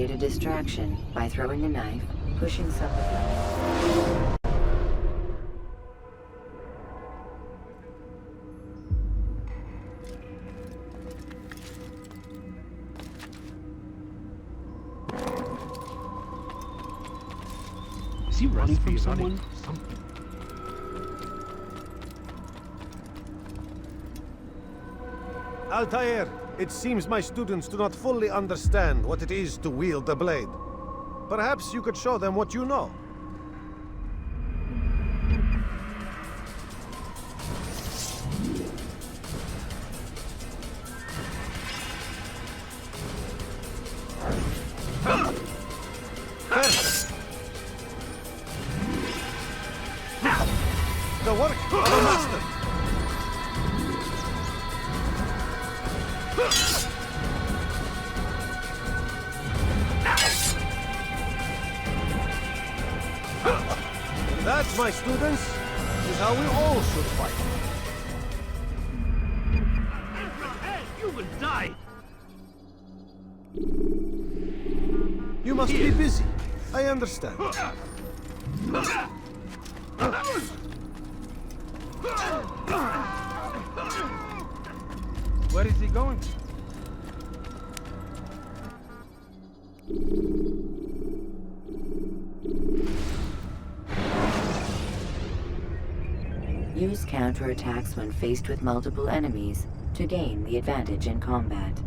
create a distraction by throwing a knife, pushing somebody. Is he running from someone? Altair, it seems my students do not fully understand what it is to wield the blade. Perhaps you could show them what you know. First, the work of a master. That, my students, is how we all should fight. You will die! You must be busy. I understand. Where is he going? Use counterattacks when faced with multiple enemies to gain the advantage in combat.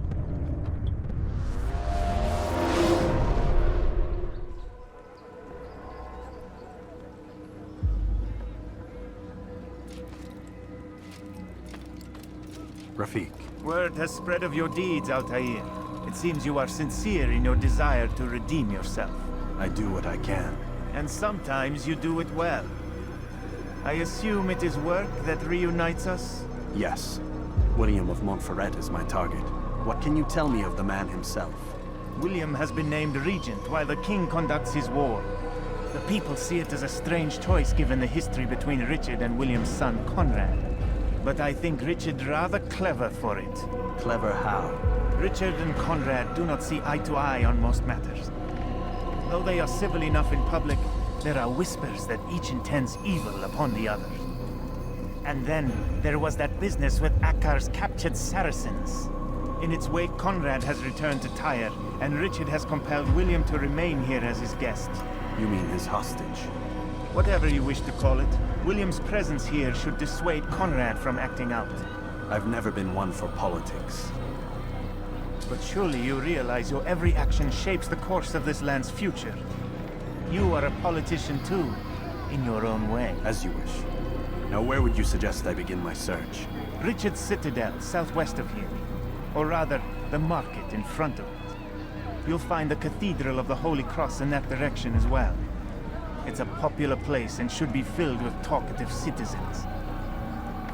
Rafik. Word has spread of your deeds, Altair. It seems you are sincere in your desire to redeem yourself. I do what I can. And sometimes you do it well. I assume it is work that reunites us? Yes. William of Montferrat is my target. What can you tell me of the man himself? William has been named regent while the king conducts his war. The people see it as a strange choice given the history between Richard and William's son Conrad. But I think Richard rather clever for it. Clever how? Richard and Conrad do not see eye to eye on most matters. Though they are civil enough in public, there are whispers that each intends evil upon the other. And then there was that business with Acre's captured Saracens. In its wake, Conrad has returned to Tyre, and Richard has compelled William to remain here as his guest. You mean his hostage? Whatever you wish to call it, William's presence here should dissuade Conrad from acting out. I've never been one for politics. But surely you realize your every action shapes the course of this land's future. You are a politician too, in your own way. As you wish. Now where would you suggest I begin my search? Richard's Citadel, southwest of here. Or rather, the market in front of it. You'll find the Cathedral of the Holy Cross in that direction as well. It's a popular place and should be filled with talkative citizens.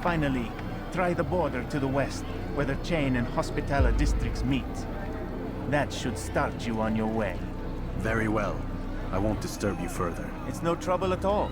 Finally, try the border to the west, where the Chain and Hospitaller districts meet. That should start you on your way. Very well. I won't disturb you further. It's no trouble at all.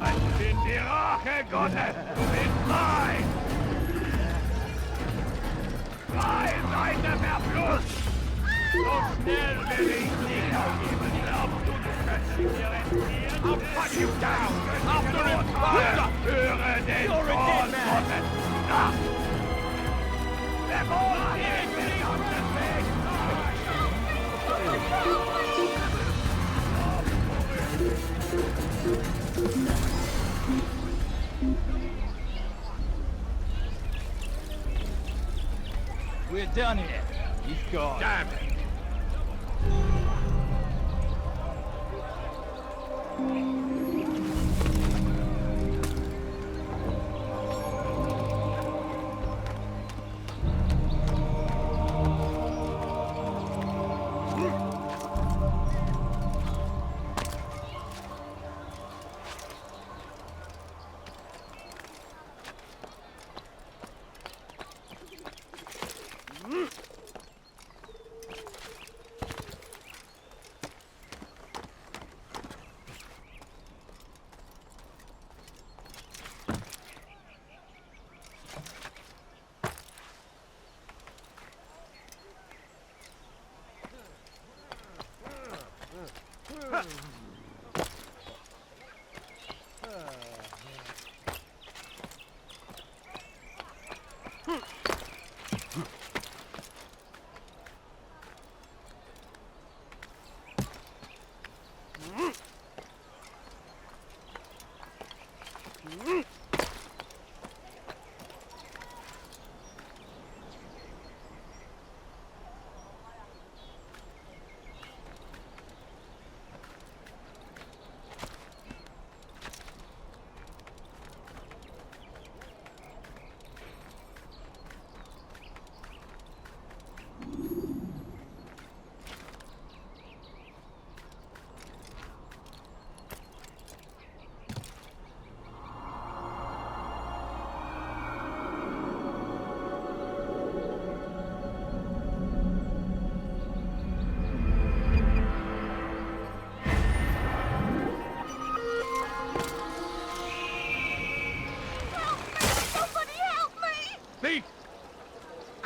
Ich bin die Rache Gottes! Du bist mein! I'll cut you down! After him! After! You're a dead man! We're done here. He's gone. Damn it!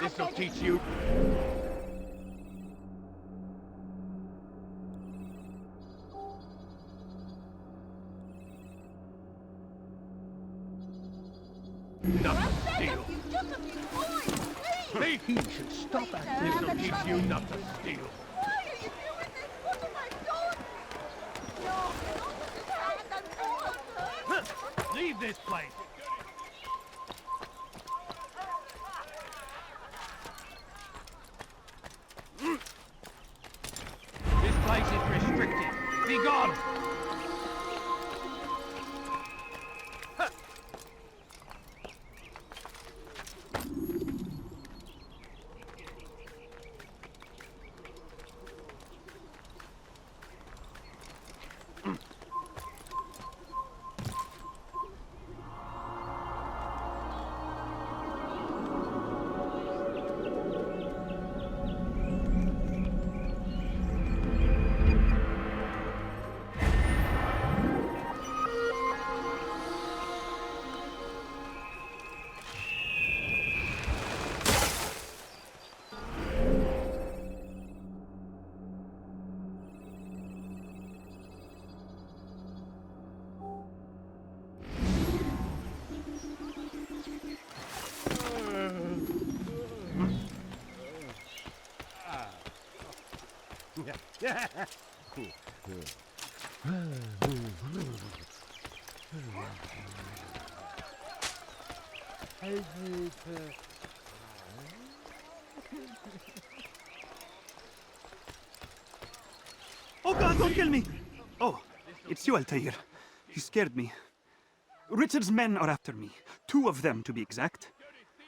This'll teach you. Not to steal. Thief! He should stop at this'll teach you not to steal. Why are you doing this? What am I doing? No, Leave this place. This place is restricted. Be gone! Oh God, don't kill me! Oh, it's you, Altair. You scared me. Richard's men are after me. 2 of them, to be exact.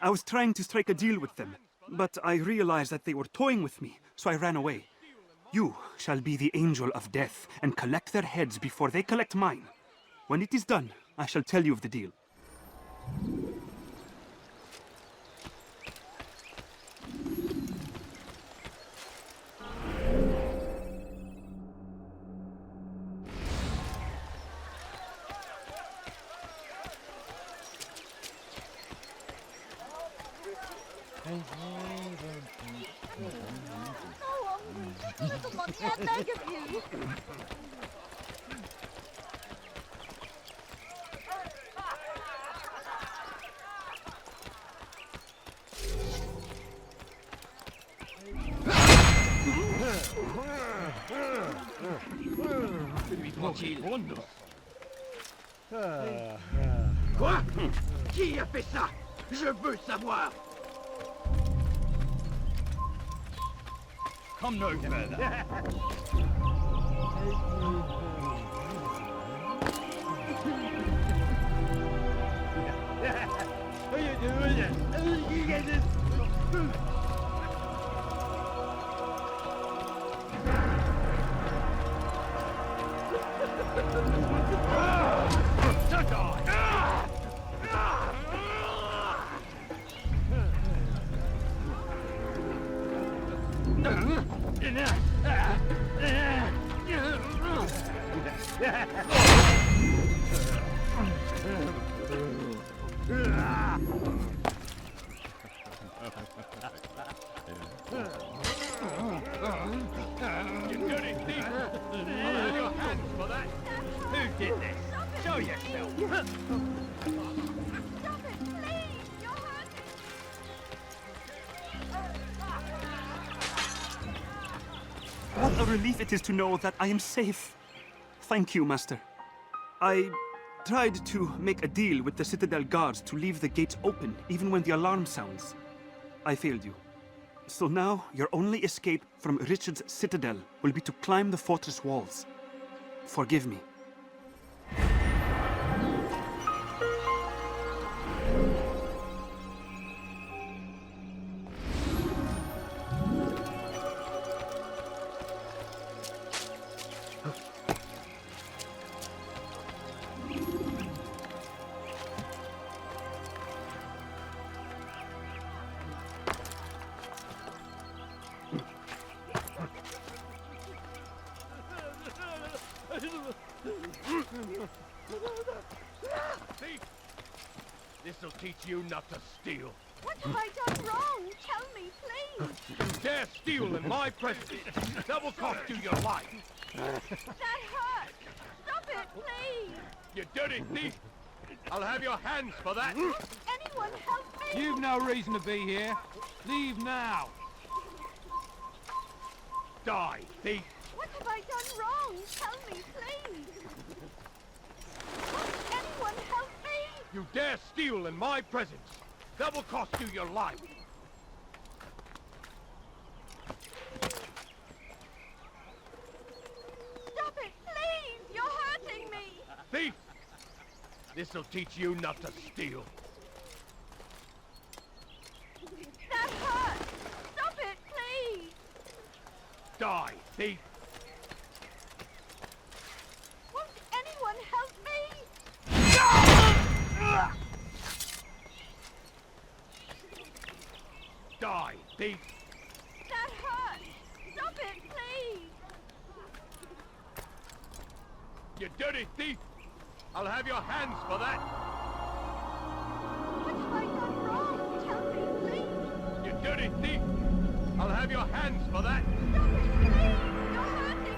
I was trying to strike a deal with them, but I realized that they were toying with me, so I ran away. You shall be the angel of death and collect their heads before they collect mine. When it is done, I shall tell you of the deal. Little money, I beg of you. Quoi? Qui a fait ça? Je veux savoir. Come no further. What are you doing? You get this? To die! You dirty thief! I'll have your hands for that! Who did this? Show yourself! Stop it, please! You're hurting. What a relief it is to know that I am safe. Thank you, Master. I tried to make a deal with the Citadel guards to leave the gates open even when the alarm sounds. I failed you. So now your only escape from Richard's Citadel will be to climb the fortress walls. Forgive me. Thief! This'll teach you not to steal. What have I done wrong? Tell me, please. You dare steal in my presence. That will cost you your life. That hurt. Stop it, please. You dirty thief! I'll have your hands for that. Anyone help me? You've no reason to be here. Leave now. Die, thief! What have I done wrong? Tell me, please. Won't anyone help me? You dare steal in my presence. That will cost you your life. Stop it, please. You're hurting me. Thief! This'll teach you not to steal. That hurt. Stop it, please. Die, thief! Won't anyone help me? Die, thief! That hurt. Stop it, please. You dirty thief! I'll have your hands for that. What have I done wrong? Tell me, please. You dirty thief! I'll have your hands for that. Stop it, please. You're hurting me.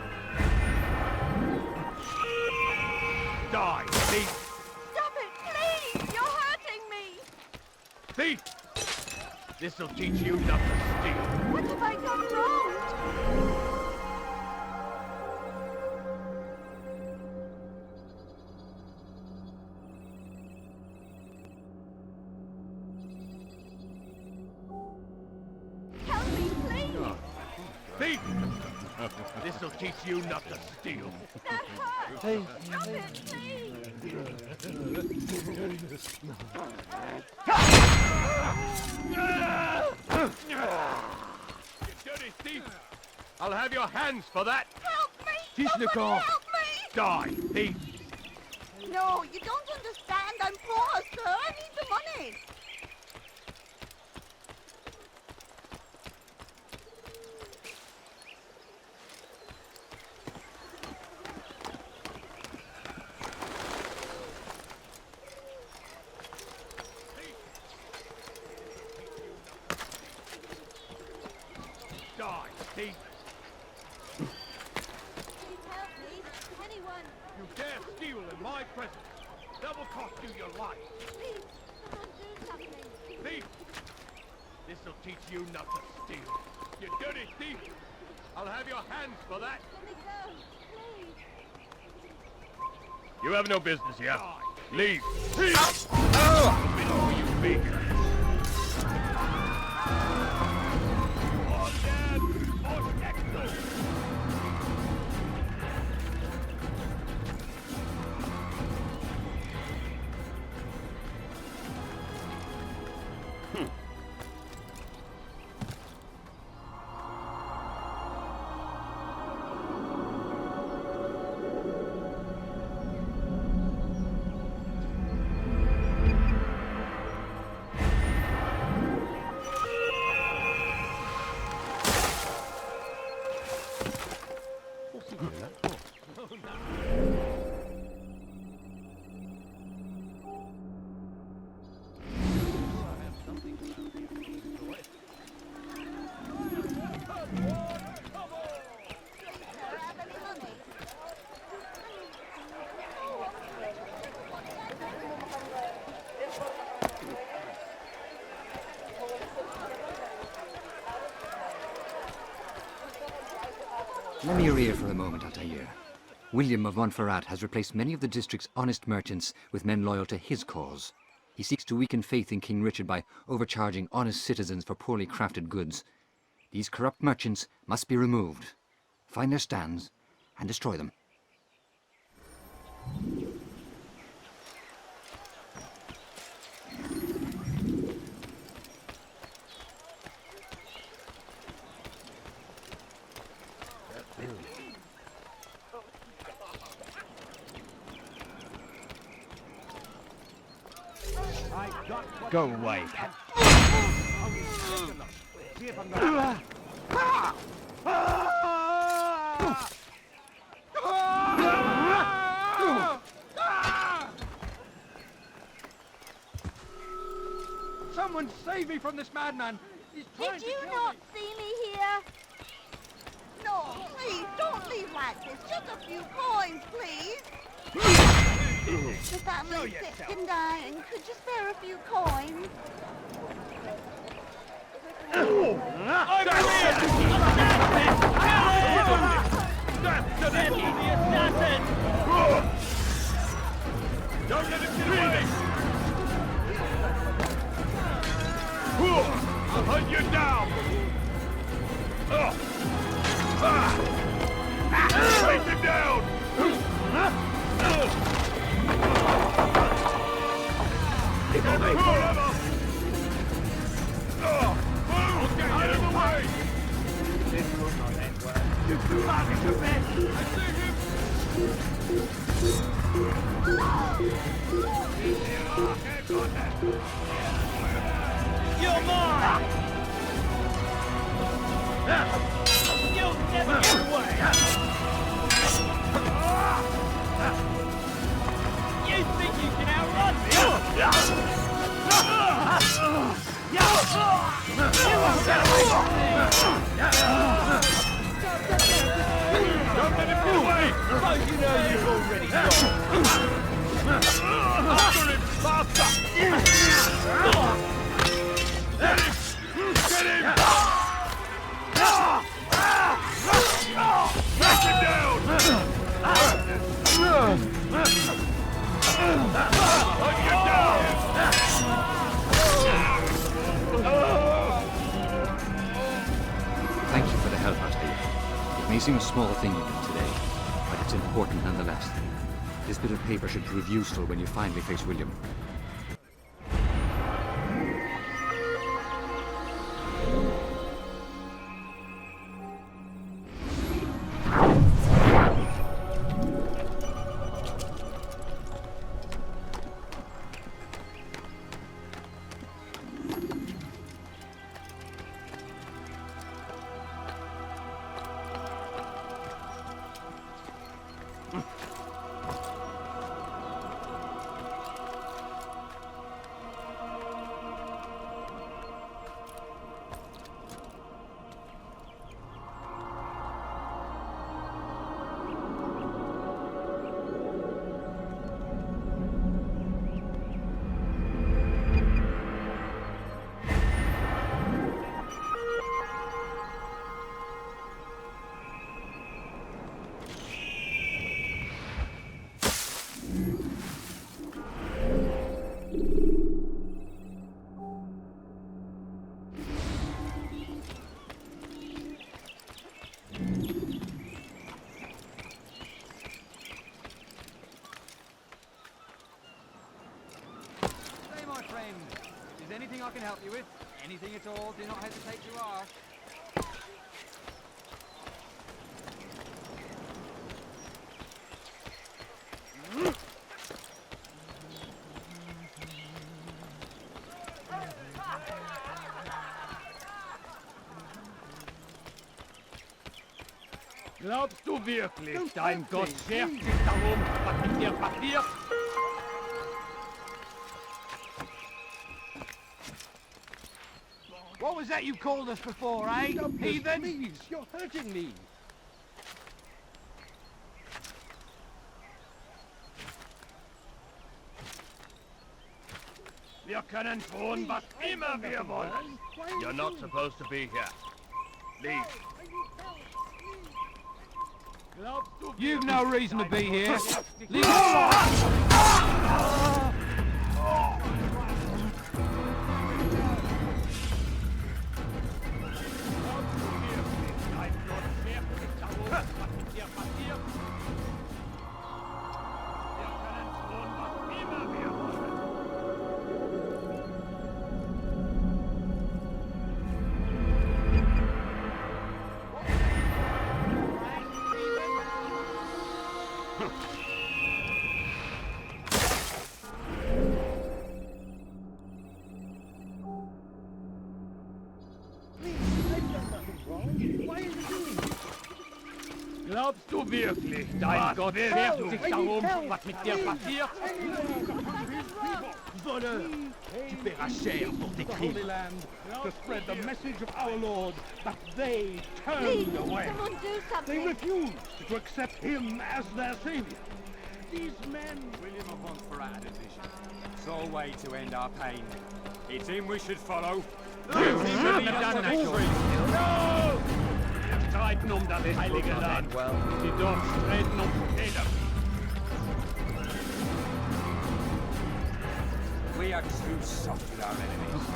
Die, thief! Stop it, please. You're hurting me. Thief! This'll teach you not to steal. What have I done wrong? Help me, please. Thief! This'll teach you not to steal. That hurts. Stop it, please. You dirty thief! I'll have your hands for that. Help me. Tishnikov. Somebody help me. Die, thief! No, you don't understand. I'm poor, sir. I need the money. Die, thief! presents. That will cost you your life. Please, someone do something. Thief! This'll teach you not to steal. You dirty thief! I'll have your hands for that. Let me go, please. You have no business here. Leave. Before you speak. Lend me your ear for a moment, Altair. William of Montferrat has replaced many of the district's honest merchants with men loyal to his cause. He seeks to weaken faith in King Richard by overcharging honest citizens for poorly crafted goods. These corrupt merchants must be removed. Find their stands and destroy them. Go away, Pat. Someone save me from this madman! He's trying Did you not see me here? No, please, don't leave like this. Just a few coins, please. The family's sick and dying. Could you spare a few coins? Don't let him get away! I'll hunt you down! Take him down! Out of the way! You're mine! You'll never get away! You think you can outrun me? You won't get away from me! Don't let him get away! Suppose you know you've already gone. After him! Faster! Get him! Get him! Knock him down! Hunt you down! Thank you for the help, Altair. It may seem a small thing you did today, but it's important nonetheless. This bit of paper should prove useful when you finally face William. can help you with. Anything at all, do not hesitate to ask. Glaubst du wirklich, dein Gott schert sich darum, was mit dir passiert? What was that you called us before, eh? Heathen? Please, you're hurting me. Wir können tun, was immer wir wollen. You're not supposed to be here. Leave. You've no reason to be here. Leave. Glaubst du wirklich, dein Gott schert sich darum, was mit dir passiert? Voleur! Tu paieras cher pour tes crimes. To spread the message of our Lord, but they Please, turned away. someone do They something. refused to accept him as their savior. These men... William of Montferrat had a vision. Saw a way to end our pain. It's him we should follow. You shouldn't have done that, No! Wir streiten das heilige Land. Die dort streiten Federn. We are too soft with our enemies.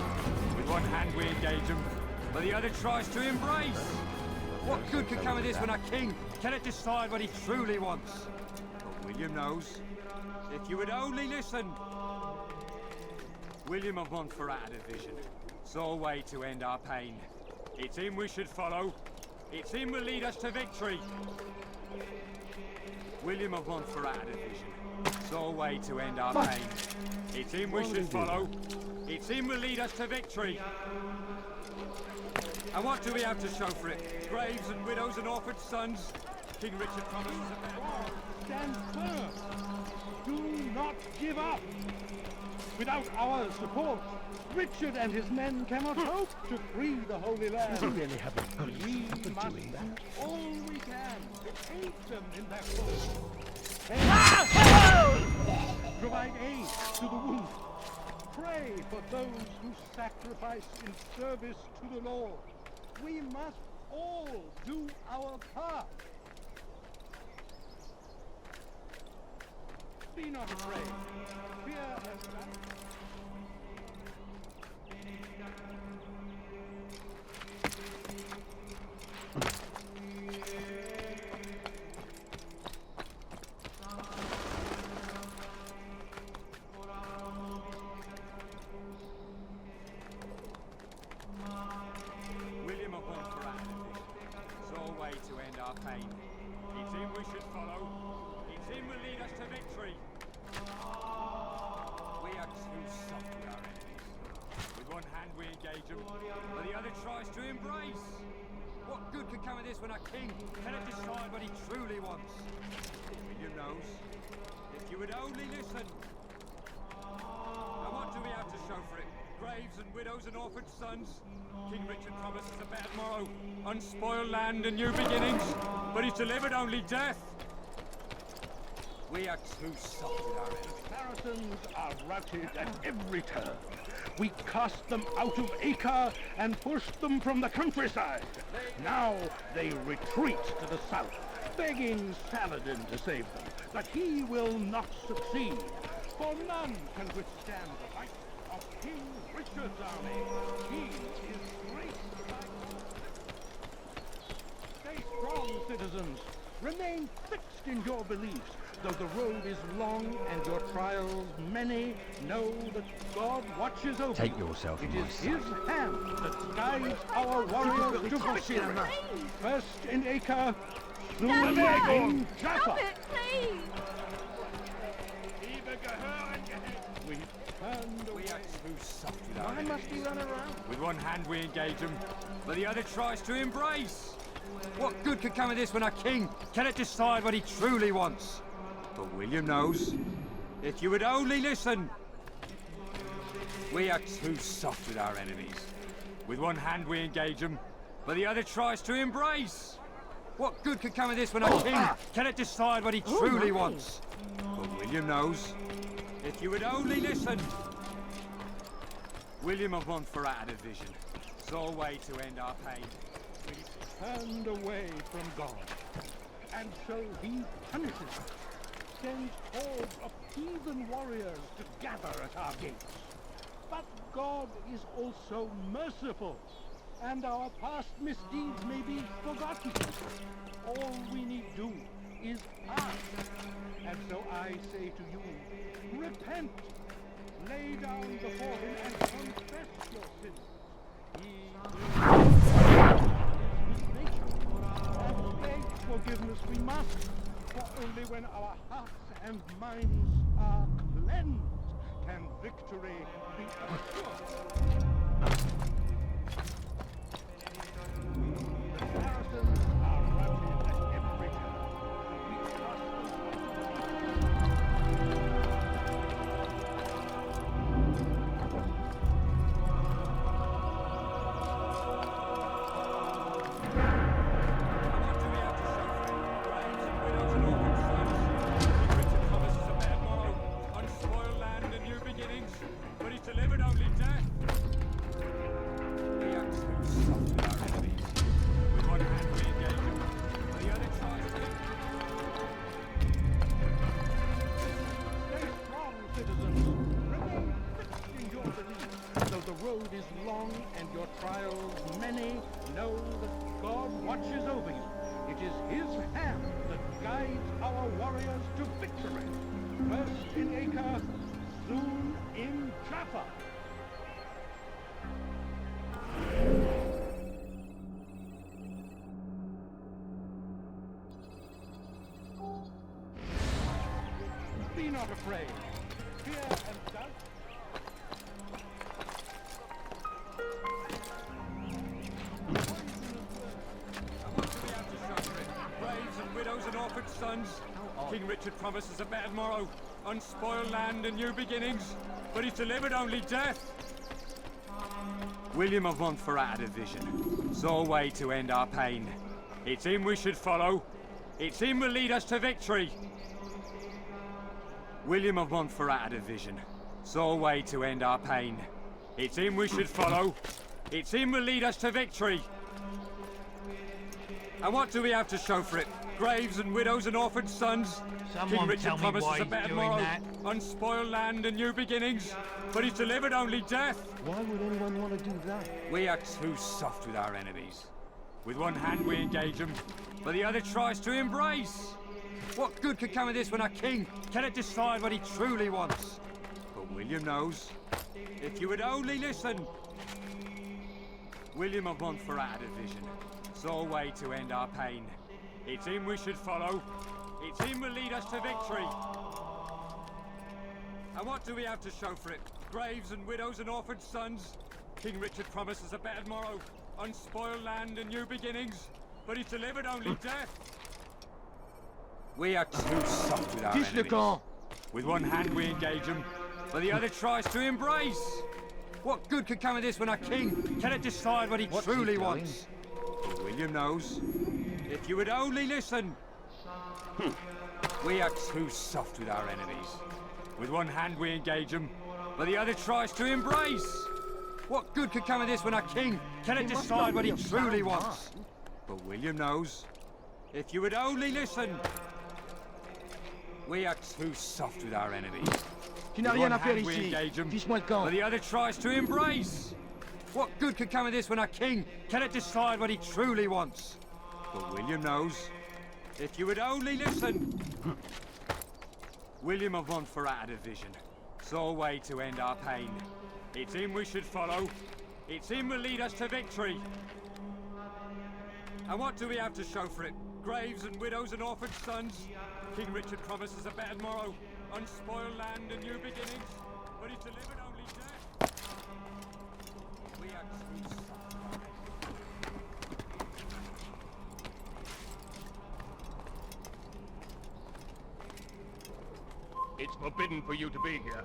With one hand we engage them, but the other tries to embrace. What good could come of this when our king cannot decide what he truly wants? But William knows. If you would only listen. William of Montferrat had a vision. Saw a way to end our pain. It's him we should follow. It's him will lead us to victory. William of Montferrat had a vision. Saw a way to end our pain. It's him we should follow. It's him will lead us to victory. And what do we have to show for it? Graves and widows and orphaned sons. King Richard promises a man. Stand firm. Do not give up. Without our support, Richard and his men cannot hope to free the Holy Land. You really have a good We for must doing do that. all we can to aid them in their cause. Provide aid to the wounded. Pray for those who sacrifice in service to the Lord. We must all do our part. Be not afraid. Fear has done. William of Montferrat saw a way to end our pain. It's him we should follow. It's him will lead us to victory. We are too soft with our enemies. With one hand we engage them, but the other tries to embrace. What good could come of this when our king cannot decide what he truly wants? William knows. If you would only listen. And what do we have to show for it? Graves and widows and orphaned sons. King Richard promises a better morrow, unspoiled land and new beginnings, but he's delivered only death. We are too soft with our enemies. Saracens are routed at every turn. We cast them out of Acre and pushed them from the countryside. Now they retreat to the south, begging Saladin to save them. But he will not succeed, for none can withstand the might of King Richard's army. He is great. Stay strong, citizens. Remain fixed in your beliefs. Though the road is long and your trials many, know that God watches over Take you. yourself It in my is sight. His hand that guides our warriors to victory. First in Acre, soon in Jaffa. Stop it, please! We turned away. Too soft with our Why enemies. must he run around? With one hand we engage them, but the other tries to embrace. What good could come of this when our king cannot decide what he truly wants? But William knows. If you would only listen. We are too soft with our enemies. With one hand we engage them, but the other tries to embrace. What good could come of this when our king cannot decide what he truly wants? But William knows. If you would only listen. William of Montferrat had a vision. Saw a way to end our pain. We turned away from God, and so He punishes us. Sends hordes of heathen warriors to gather at our gates. But God is also merciful, and our past misdeeds may be forgotten. All we need do is ask. And so I say to you, repent. Lay down before Him and confess your sins. He will His nature, and beg forgiveness we must, for only when our hearts and minds are cleansed can victory be assured. The Saracens are routed at every turn. We trust is long and your trials many, know that God watches over you. It is His hand that guides our warriors to victory. First in Acre, soon in Jaffa. Be not afraid. Fear and doubt. Braves and widows and orphaned sons. King Richard promises a better morrow, unspoiled land and new beginnings, but he's delivered only death. William of Montferrat had a vision, saw a way to end our pain. It's him we should follow. It's him will lead us to victory. William of Montferrat had a vision, saw a way to end our pain. It's him we should follow. It's him will lead us to victory. And what do we have to show for it? Graves and widows and orphaned sons. King Richard promises a better morrow, unspoiled land and new beginnings, but he's delivered only death. Why would anyone want to do that? We are too soft with our enemies. With one hand we engage them, but the other tries to embrace. What good could come of this when our king cannot decide what he truly wants? But William knows. If you would only listen. William of Montferrat had a vision, saw a way to end our pain. It's him we should follow. It's him will lead us to victory. And what do we have to show for it? Graves and widows and orphaned sons. King Richard promises a better morrow, unspoiled land and new beginnings, but he's delivered only death. We are too soft with our enemies. With one hand we engage them, but the other tries to embrace. What good could come of this when our king cannot decide what he truly wants? But William knows. If you would only listen. We are too soft with our enemies. With one hand we engage them, but the other tries to embrace. What good could come of this when our king cannot decide what he truly wants? But William knows. If you would only listen. We are too soft with our enemies. Tu n'as rien à faire ici. Fiche-moi le camp. But the other tries to embrace. What good could come of this when our king cannot decide what he truly wants? But William knows. If you would only listen. William of Montferrat had a vision. Saw a way to end our pain. It's him we should follow. It's him will lead us to victory. And what do we have to show for it? Graves and widows and orphan sons? King Richard promises a better morrow, unspoiled land and new beginnings, but he's delivered only death. We have sweet suffering. It's forbidden for you to be here.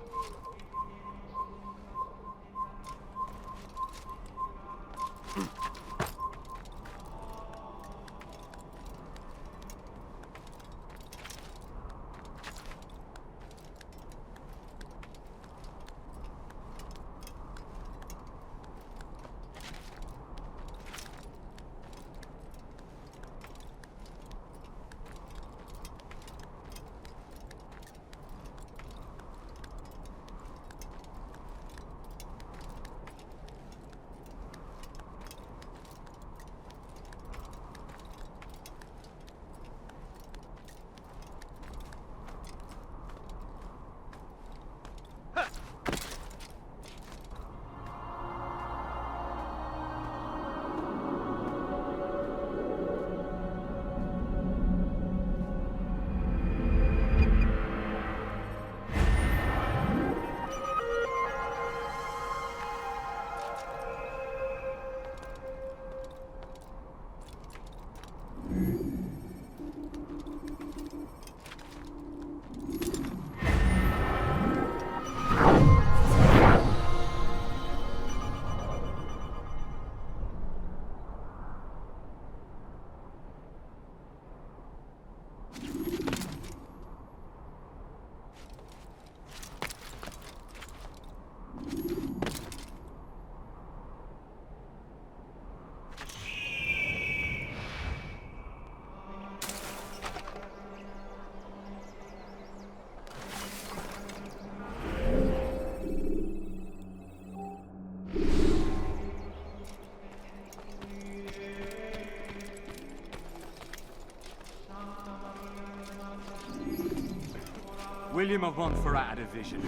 William of Montferrat had a vision.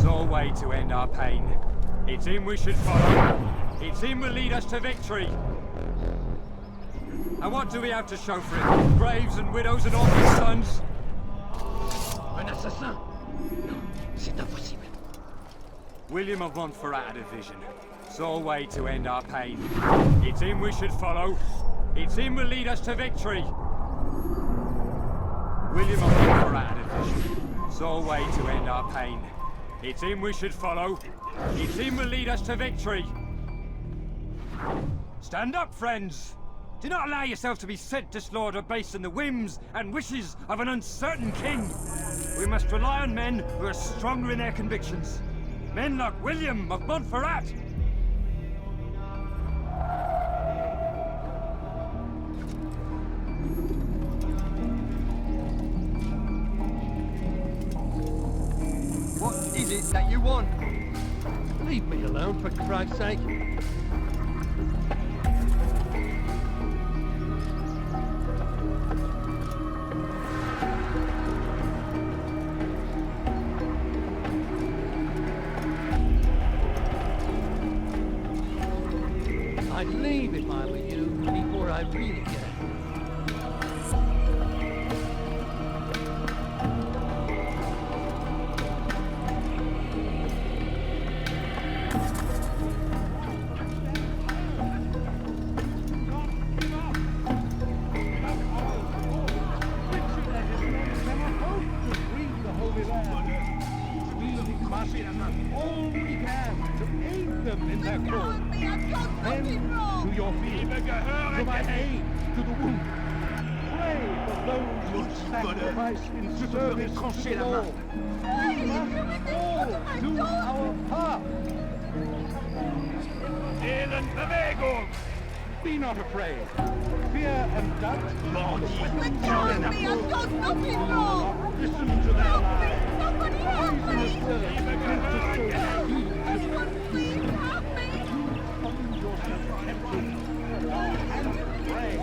Saw a way to end our pain. It's him we should follow. It's him will lead us to victory. And what do we have to show for it? Graves and widows and orphan sons? Un assassin? Non, c'est impossible. William of Montferrat had a vision. Saw a way to end our pain. It's him we should follow. It's him will lead us to victory. William of Montferrat had a vision. Saw a way to end our pain. It's him we should follow. It's him will lead us to victory. Stand up, friends! Do not allow yourself to be sent to slaughter based on the whims and wishes of an uncertain king. We must rely on men who are stronger in their convictions. Men like William of Montferrat. What is it that you want? Leave me alone, for Christ's sake. I'd leave if I were you before I really get it. All we can to aid them in their cause. Then, to your feet, provide aid to the wounded. Pray for those who sacrifice in service to the Lord. We must all do our part. Be not afraid. Fear and doubt. I've done nothing wrong. Listen to their lies. Somebody help me. Poisonous words. Anyone please help me. Find yourself tempted. And pray.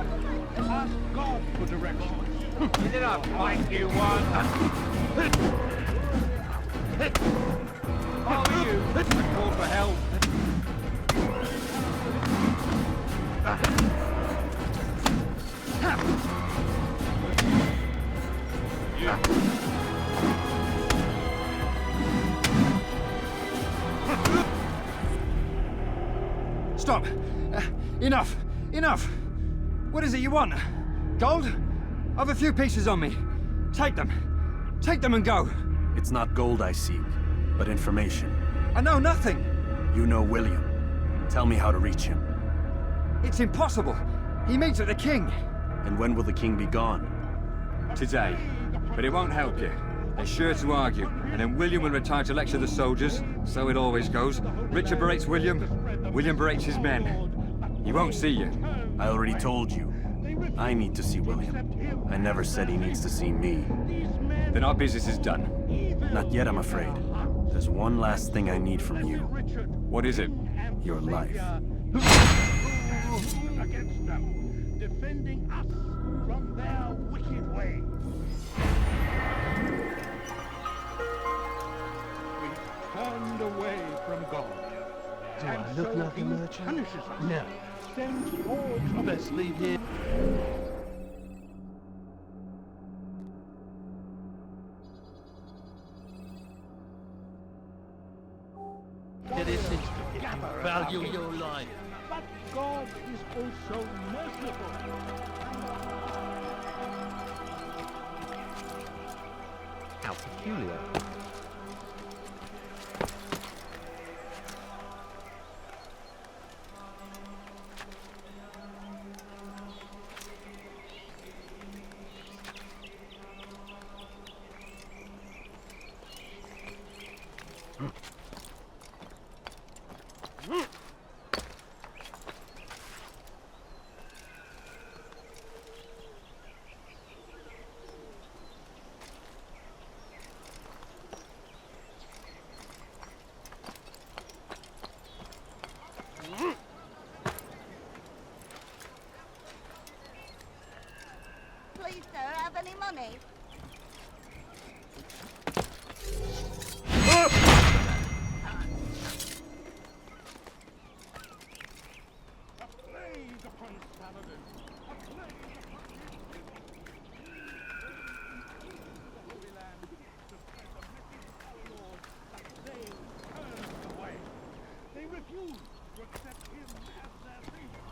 Ask God for direction. Get it up, fight you want. are you? I call for help. Stop! Enough! Enough! What is it you want? Gold? I've a few pieces on me. Take them. Take them and go. It's not gold I seek, but information. I know nothing. You know William. Tell me how to reach him. It's impossible. He meets at the king. And when will the king be gone? Today. But it won't help you. They're sure to argue, and then William will retire to lecture the soldiers. So it always goes. Richard berates William, William berates his men. He won't see you. I already told you. I need to see William. I never said he needs to see me. Then our business is done. Not yet, I'm afraid. There's one last thing I need from you. What is it? Your life. Against them, defending us from their wicked ways. We turned away from God. Do I look like a merchant? Punishes us. No. Sends hordes of Best leave here. Citizens, value your life. But God is also merciful. How peculiar. Please, sir, have any money? A plague upon Saladin. A plague upon the Holy Land to spread the message of the Lord that they turned away. They refused to accept him as their savior.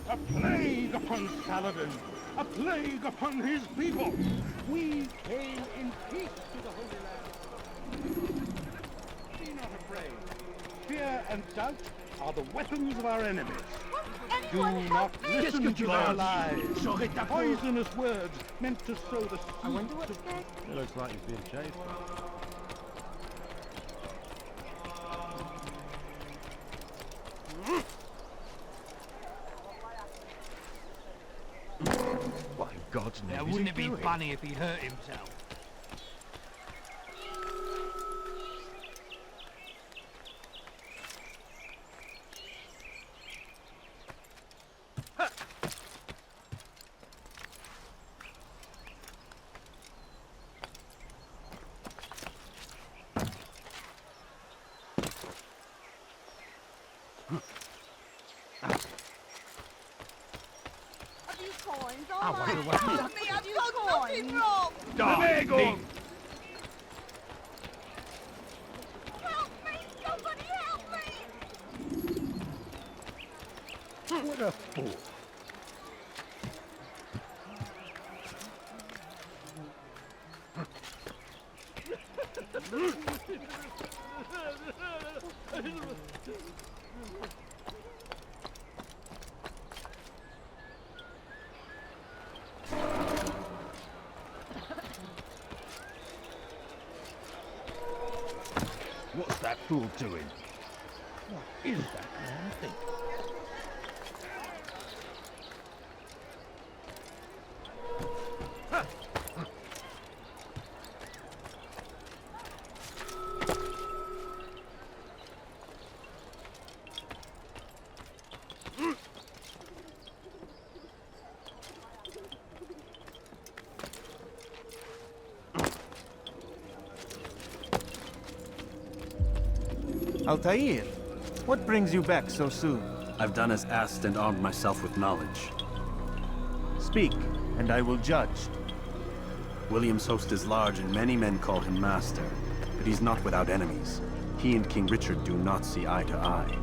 A plague upon Saladin! A plague upon his people! We came in peace to the Holy Land. Be not afraid. Fear and doubt are the weapons of our enemies. Do not listen to their lies. Poisonous words meant to sow the seeds. I wonder what's next. It looks like he's being chased. What in God's name Now, is wouldn't he it be doing? funny if he hurt himself? A few coins, all I right. wonder what he's Help me, I've done nothing wrong. Amigo! Help me, somebody help me. What a fool. What's that? that fool doing? What is that man thinking? Altair, what brings you back so soon? I've done as asked and armed myself with knowledge. Speak, and I will judge. William's host is large and many men call him master, but he's not without enemies. He and King Richard do not see eye to eye.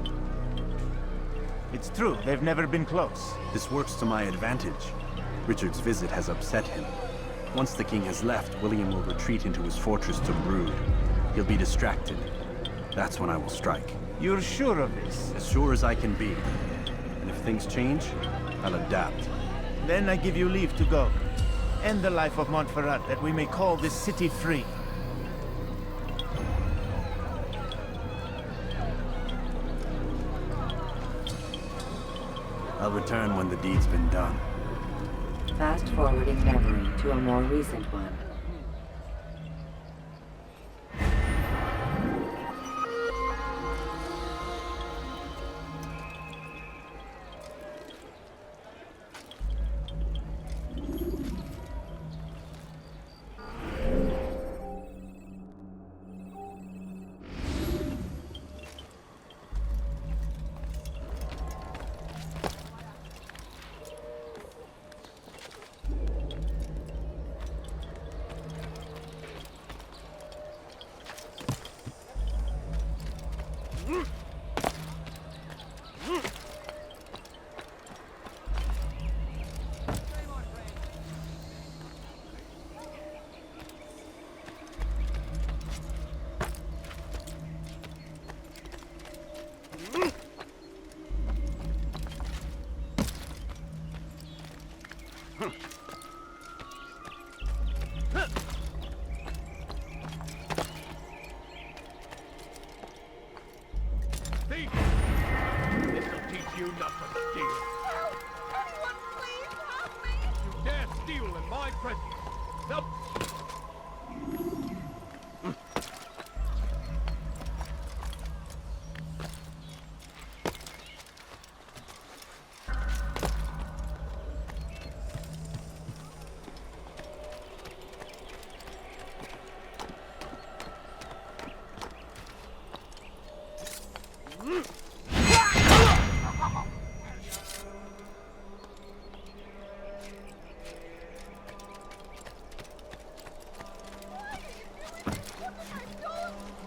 It's true, they've never been close. This works to my advantage. Richard's visit has upset him. Once the king has left, William will retreat into his fortress to brood. He'll be distracted. That's when I will strike. You're sure of this? As sure as I can be. And if things change, I'll adapt. Then I give you leave to go. End the life of Montferrat, that we may call this city free. I'll return when the deed's been done. Fast-forwarding memory to a more recent one. Thief! This'll teach you not to steal. Help! Anyone please help me! You dare steal in my presence. Now...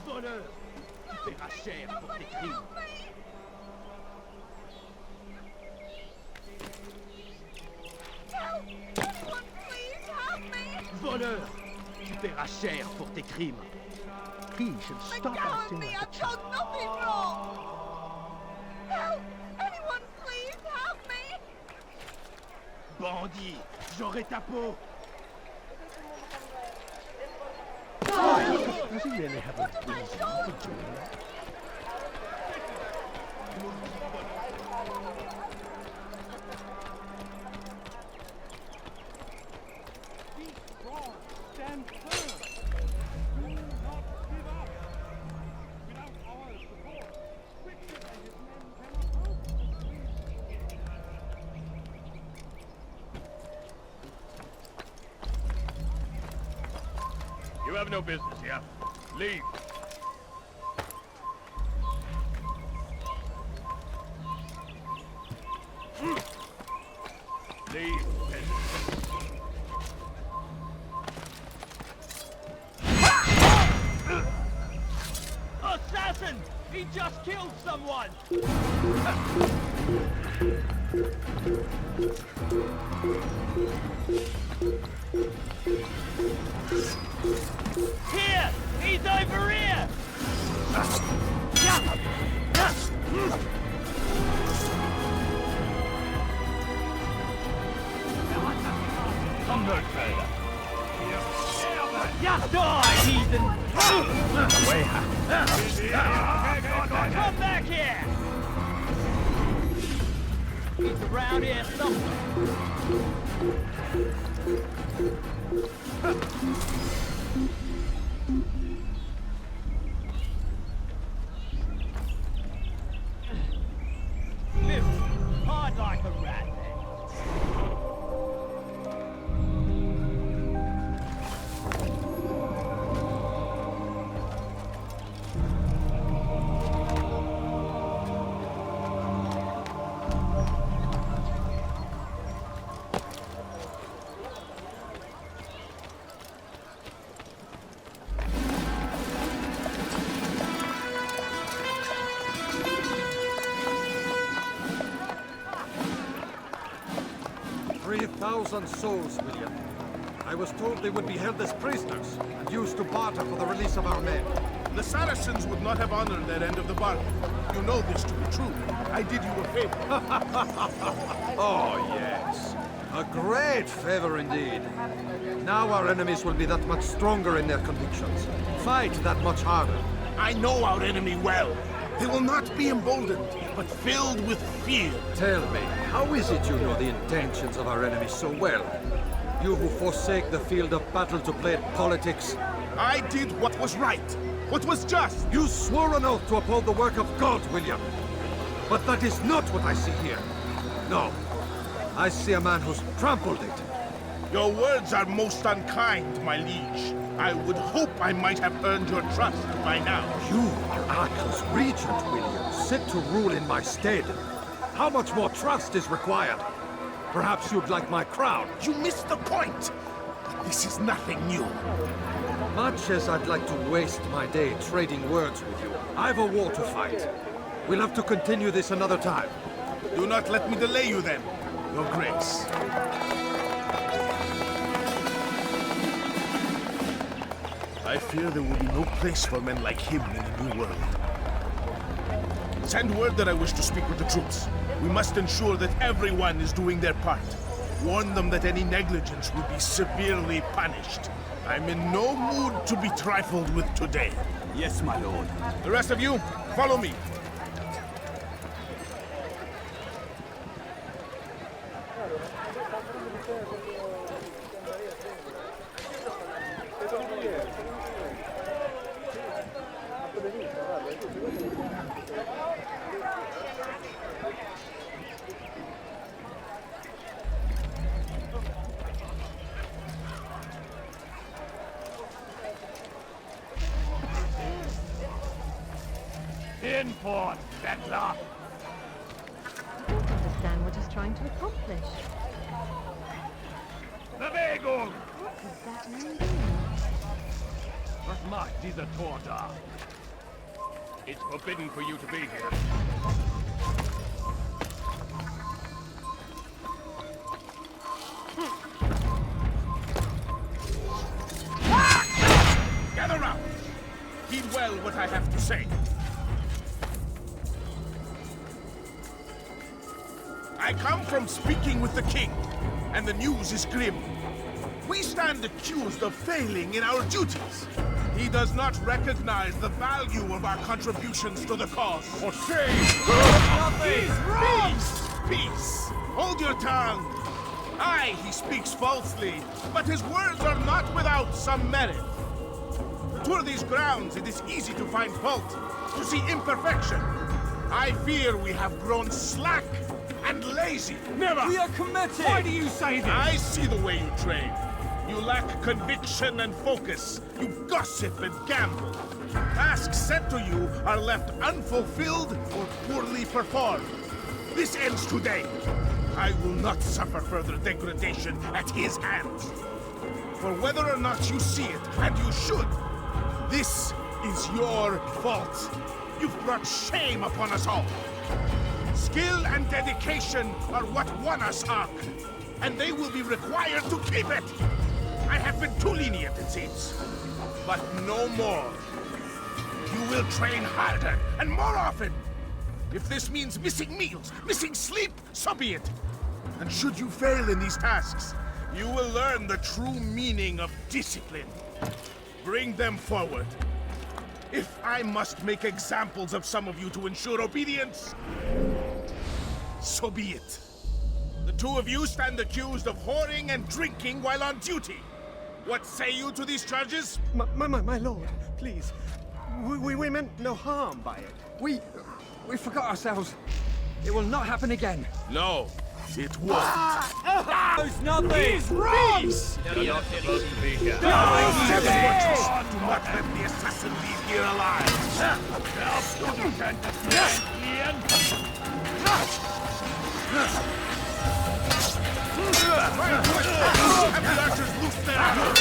Voleur! Tu paieras cher pour tes crimes. Help! Anyone please help me! Voleur! Tu paieras cher pour tes crimes. He should Let stop go of acting me! like a I've child. done nothing wrong! Help! Anyone please help me! Bandit! J'aurai ta peau! Does he really have a reason for doing that? Be strong! Stand firm! Do not give up! Without our support, Richard and his men cannot hope to succeed. You have no business here. Leave. Leave, peasant. Assassin! He just killed someone! Here! He's over here! Come no further. Just die, heathen! Way Come back here! He's around here somewhere. Hard like a rat, then. Souls, William. I was told they would be held as prisoners and used to barter for the release of our men. The Saracens would not have honored their end of the bargain. You know this to be true. I did you a favor. Oh, yes. A great favor indeed. Now our enemies will be that much stronger in their convictions. Fight that much harder. I know our enemy well. They will not be emboldened, but filled with fear. Tell me, how is it you know the intentions of our enemies so well? You who forsake the field of battle to play at politics. I did what was right, what was just. You swore an oath to uphold the work of God, William. But that is not what I see here. No. I see a man who's trampled it. Your words are most unkind, my liege. I would hope I might have earned your trust by now. You are Acre's regent, William, set to rule in my stead. How much more trust is required? Perhaps you'd like my crown. You missed the point. This is nothing new. Much as I'd like to waste my day trading words with you, I've a war to fight. We'll have to continue this another time. Do not let me delay you then, Your Grace. I fear there will be no place for men like him in the New World. Send word that I wish to speak with the troops. We must ensure that everyone is doing their part. Warn them that any negligence will be severely punished. I'm in no mood to be trifled with today. Yes, my lord. The rest of you, follow me. In for Settler! Understand what he's trying to accomplish. Bewegung! What does that mean? Was macht dieser Tor da? It's forbidden for you to be here. Gather round! Heed well what I have to say. I come from speaking with the king, and the news is grim. We stand accused of failing in our duties. He does not recognize the value of our contributions to the cause. For shame! Peace! Peace! Hold your tongue! Aye, he speaks falsely, but his words are not without some merit. Toward these grounds, it is easy to find fault, to see imperfection. I fear we have grown slack and lazy. Never! We are committed! Why do you say this? I see the way you train. You lack conviction and focus. You gossip and gamble. Tasks set to you are left unfulfilled or poorly performed. This ends today. I will not suffer further degradation at his hands. For whether or not you see it, and you should, this is your fault. You've brought shame upon us all. Skill and dedication are what won us Acre, and they will be required to keep it. I have been too lenient, it seems, but no more. You will train harder and more often. If this means missing meals, missing sleep, so be it. And should you fail in these tasks, you will learn the true meaning of discipline. Bring them forward. If I must make examples of some of you to ensure obedience, so be it. The two of you stand accused of whoring and drinking while on duty. What say you to these charges? My lord, please. We meant no harm by it. We forgot ourselves. It will not happen again. No, it won't. There's nothing! He's wrong! You're not supposed to be here. Do not let the assassin leave here alive. Have the archers loose their arrows.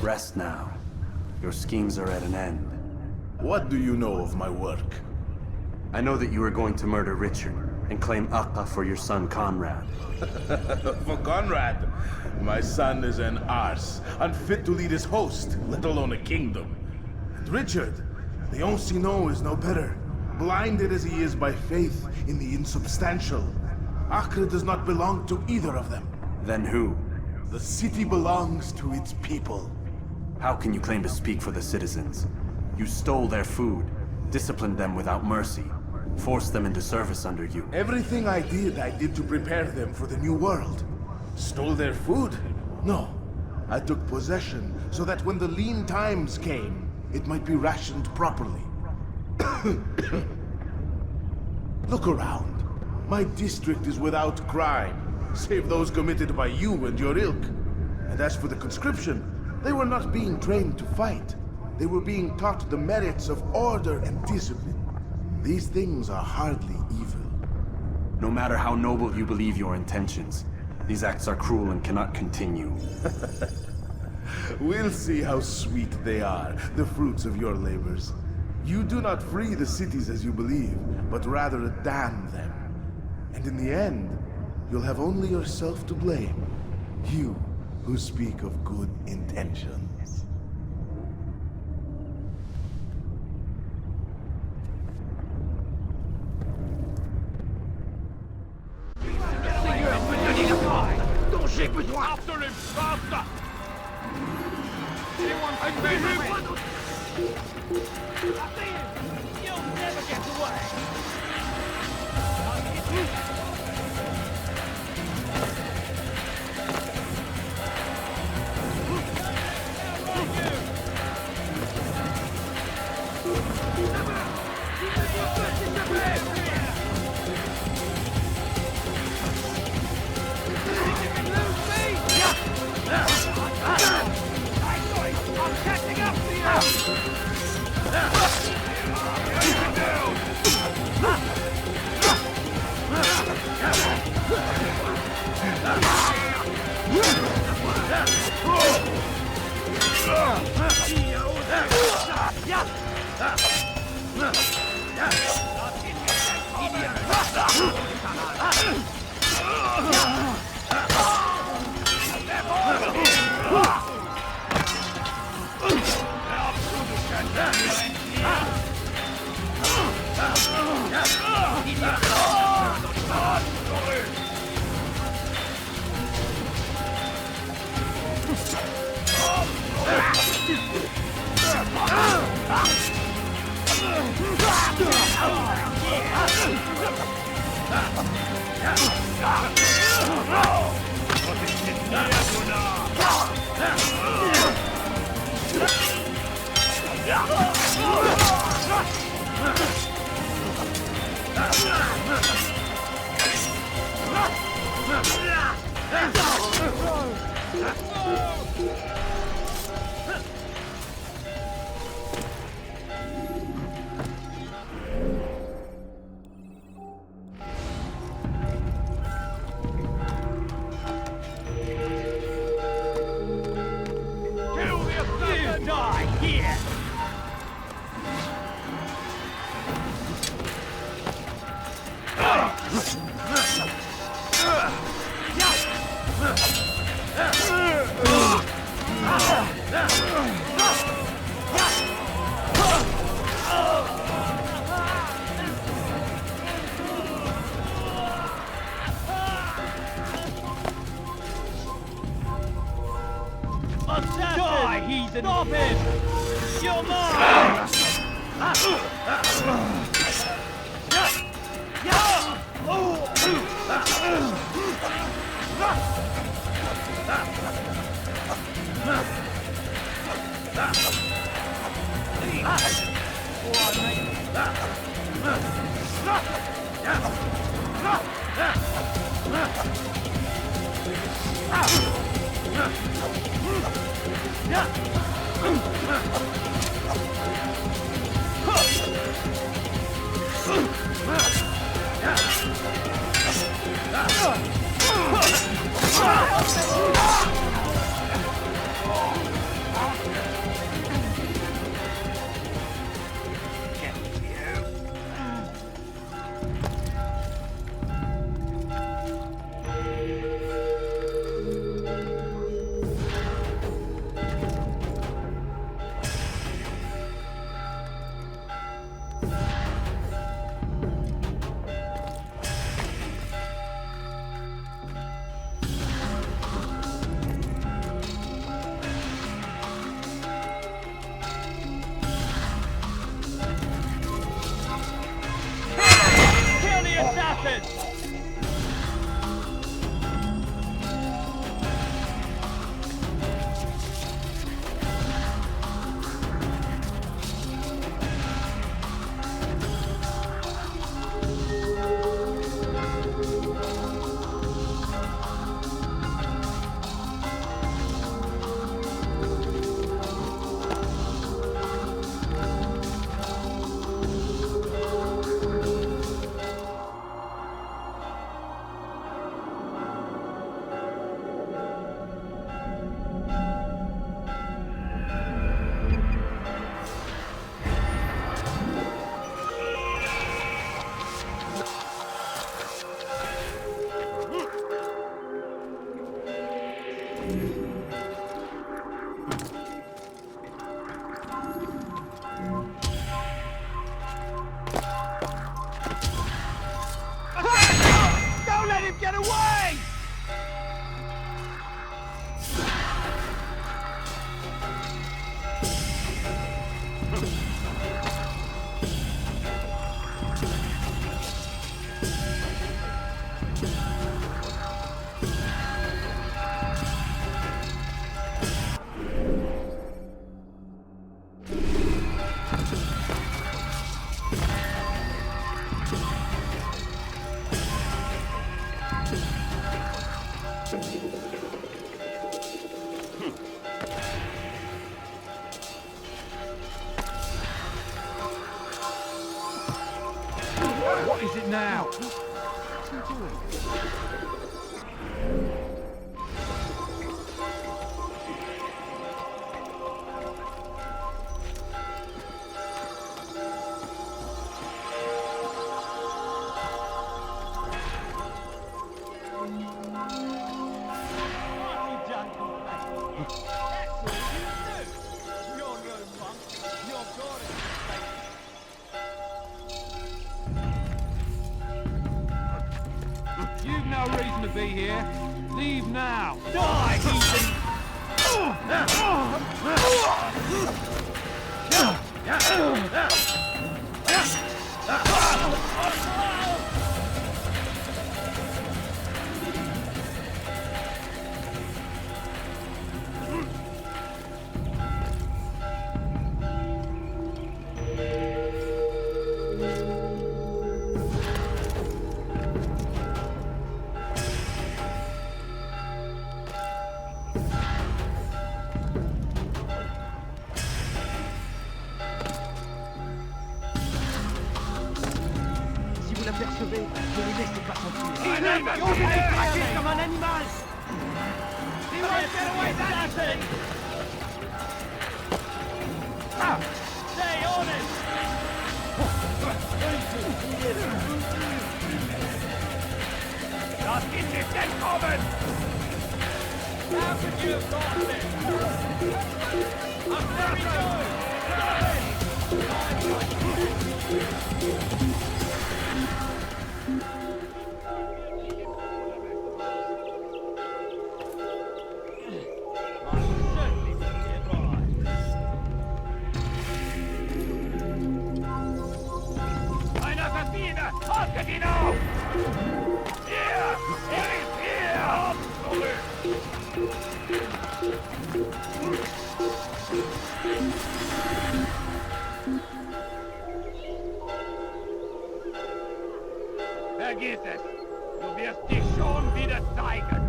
Rest now. Your schemes are at an end. What do you know of my work? I know that you are going to murder Richard and claim Acre for your son Conrad. For Conrad, my son is an arse, unfit to lead his host, let alone a kingdom. And Richard, the Ancien is no better, blinded as he is by faith in the insubstantial. Acre does not belong to either of them. Then who? The city belongs to its people. How can you claim to speak for the citizens? You stole their food, disciplined them without mercy, forced them into service under you. Everything I did to prepare them for the new world. Stole their food? No. I took possession so that when the lean times came, it might be rationed properly. Look around. My district is without crime, save those committed by you and your ilk. And as for the conscription, they were not being trained to fight. They were being taught the merits of order and discipline. These things are hardly evil. No matter how noble you believe your intentions, these acts are cruel and cannot continue. We'll see how sweet they are, the fruits of your labors. You do not free the cities as you believe, but rather damn them. And in the end, you'll have only yourself to blame. You who speak of good intentions. After him, faster! Anyone can beat him! You'll never get away! I'm catching up to you! You die here! Die, heathen! Stop him! You're mine! Kill the assassins! Don't let him get away! What is it now? You've no reason to be here. Leave now. Die, heathen! Si vous l'apercevez, ne le laissez pas s'enfuir. Il est Traqué comme un animal! He won't get away that easy! Stay on it! Das ist nicht entkommen! How could you have thought this? Up there he goes! Ein Assassine! Haltet ihn auf! Hier! Er ist hier! Zurück! Vergiss es! Du wirst dich schon wieder zeigen!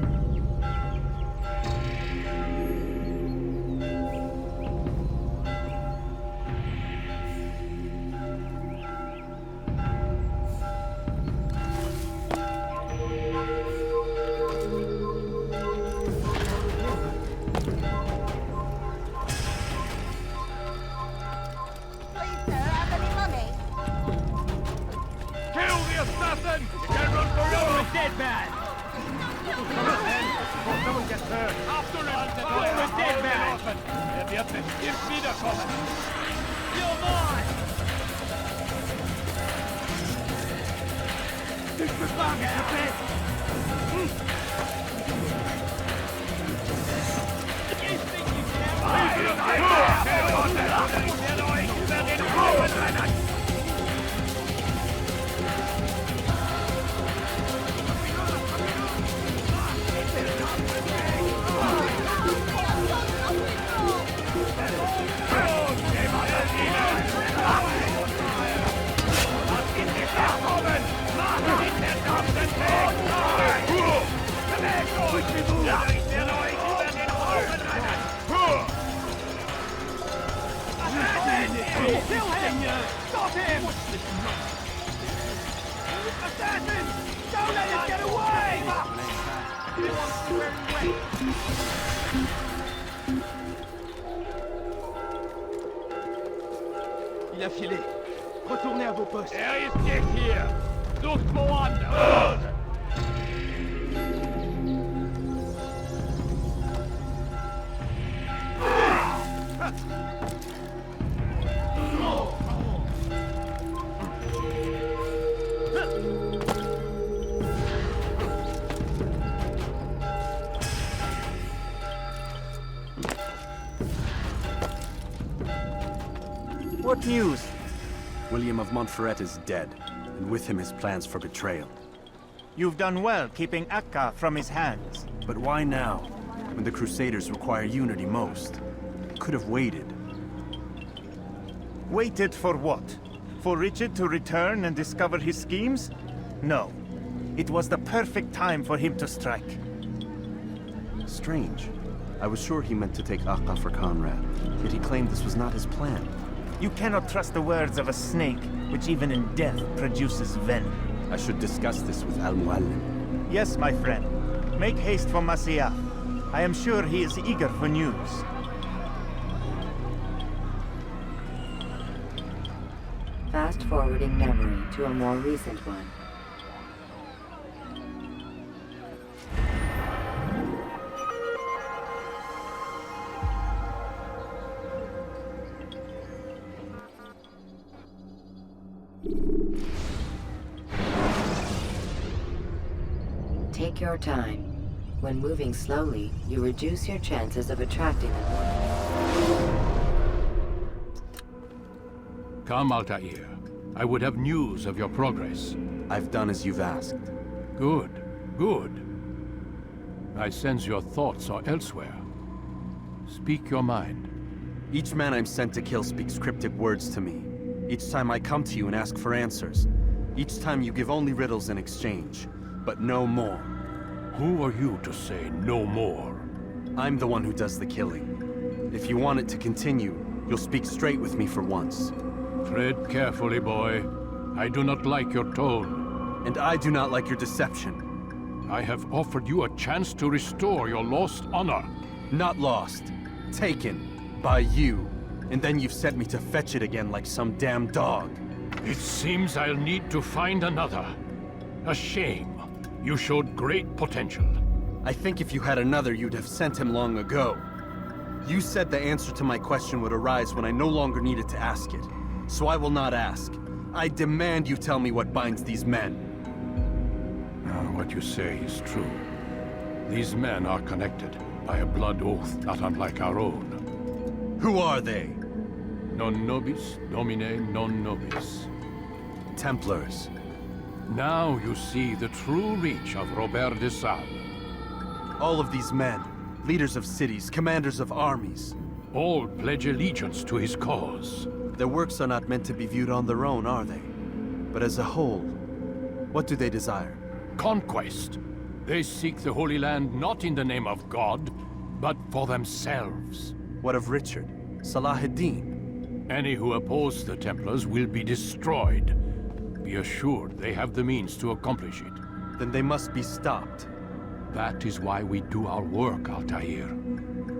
Please, sir, have any money? Kill the assassin! You can run for your dead man! Someone gets hurt. After him! Follow the dead man! Wird bestimmt wiederkommen! You're mine! Je peux pas, s'il te plaît! You think you can Kill him! Stop him! Assassin! Don't let him get away! Il a filé. Retournez à vos postes. Er ist nicht hier! Sucht woanders! What news? William of Montferrat is dead, and with him his plans for betrayal. You've done well keeping Acre from his hands. But why now, when the Crusaders require unity most? Could have waited. Waited for what? For Richard to return and discover his schemes? No. It was the perfect time for him to strike. Strange. I was sure he meant to take Acre for Conrad, yet he claimed this was not his plan. You cannot trust the words of a snake, which even in death produces venom. I should discuss this with Al-Muallim. Yes, my friend. Make haste for Masyaf. I am sure he is eager for news. Fast-forwarding memory to a more recent one. Take your time. When moving slowly, you reduce your chances of attracting them. Come, Altair. I would have news of your progress. I've done as you've asked. Good, good. I sense your thoughts are elsewhere. Speak your mind. Each man I'm sent to kill speaks cryptic words to me. Each time I come to you and ask for answers. Each time you give only riddles in exchange, but no more. Who are you to say no more? I'm the one who does the killing. If you want it to continue, you'll speak straight with me for once. Tread carefully, boy. I do not like your tone. And I do not like your deception. I have offered you a chance to restore your lost honor. Not lost. Taken. By you. And then you've set me to fetch it again like some damn dog. It seems I'll need to find another. A shame. You showed great potential. I think if you had another, you'd have sent him long ago. You said the answer to my question would arise when I no longer needed to ask it. So I will not ask. I demand you tell me what binds these men. What you say is true. These men are connected by a blood oath not unlike our own. Who are they? Non nobis, domine non nobis. Templars. Now you see the true reach of Robert de Sales. All of these men, leaders of cities, commanders of armies. All pledge allegiance to his cause. Their works are not meant to be viewed on their own, are they? But as a whole, what do they desire? Conquest. They seek the Holy Land not in the name of God, but for themselves. What of Richard? Salah-ad-Din? Any who oppose the Templars will be destroyed. Be assured they have the means to accomplish it. Then they must be stopped. That is why we do our work, Altair.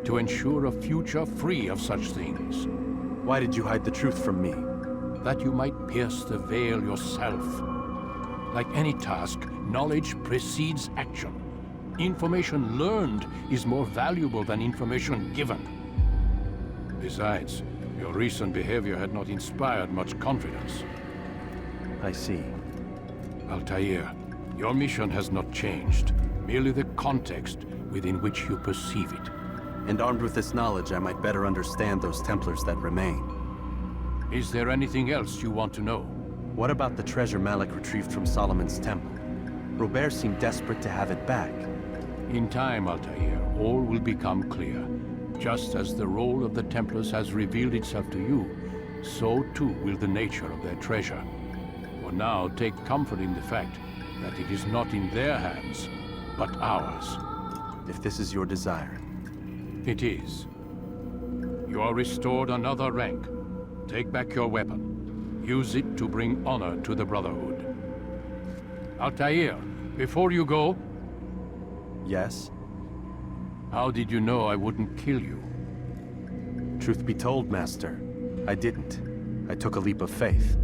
To ensure a future free of such things. Why did you hide the truth from me? That you might pierce the veil yourself. Like any task, knowledge precedes action. Information learned is more valuable than information given. Besides, your recent behavior had not inspired much confidence. I see. Altair, your mission has not changed. Merely the context within which you perceive it. And armed with this knowledge, I might better understand those Templars that remain. Is there anything else you want to know? What about the treasure Malik retrieved from Solomon's temple? Robert seemed desperate to have it back. In time, Altair, all will become clear. Just as the role of the Templars has revealed itself to you, so too will the nature of their treasure. For now, take comfort in the fact that it is not in their hands, but ours. If this is your desire. It is. You are restored another rank. Take back your weapon. Use it to bring honor to the Brotherhood. Altair, before you go... Yes? How did you know I wouldn't kill you? Truth be told, Master, I didn't. I took a leap of faith.